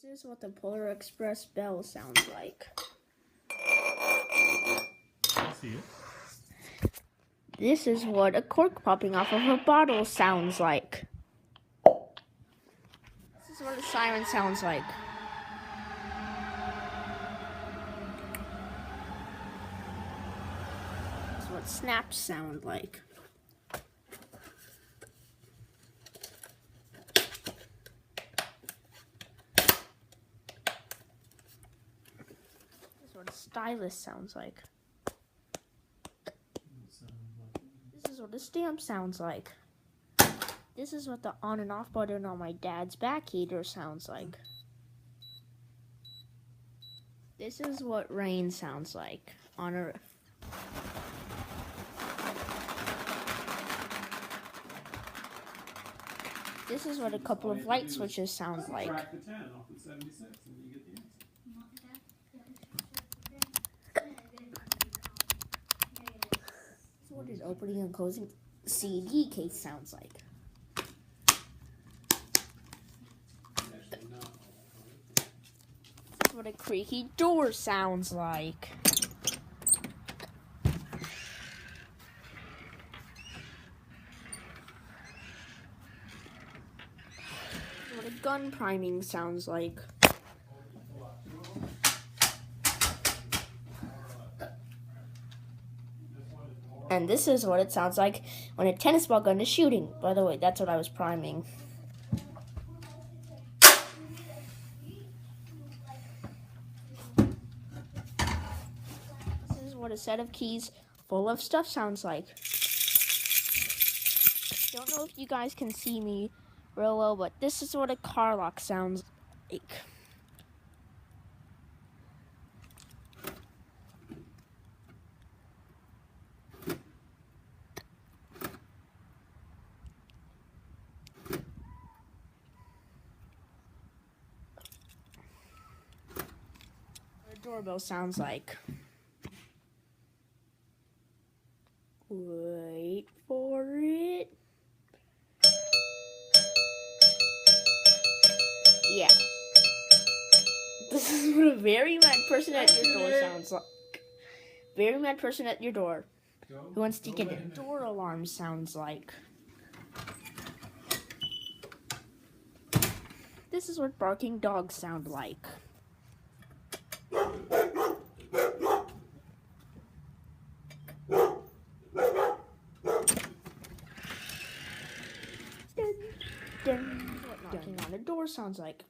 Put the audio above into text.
This is what the Polar Express bell sounds like. I see it. This is what a cork popping off of a bottle sounds like. This is what a siren sounds like. This is what snaps sound like. This is what a stylus sounds like. This is what a stamp sounds like. This is what the on and off button on my dad's back heater sounds like. This is what rain sounds like on a roof. This is what a couple of light switches sound like. Subtract the 10 off the 76 and you get the answer. This is what an opening and closing CD case sounds like. Actually, not all. This is what a creaky door sounds like. This is what a gun priming sounds like. And this is what it sounds like when a tennis ball gun is shooting. By the way, that's what I was priming. This is what a set of keys full of stuff sounds like. Don't know if you guys can see me real well, but this is what a car lock sounds like. Doorbell sounds like. Wait for it. Yeah. This is what a very mad person at your door sounds like. Very mad person at your door who wants to get a door alarm sounds like. This is what barking dogs sound like. What knocking on a door sounds like.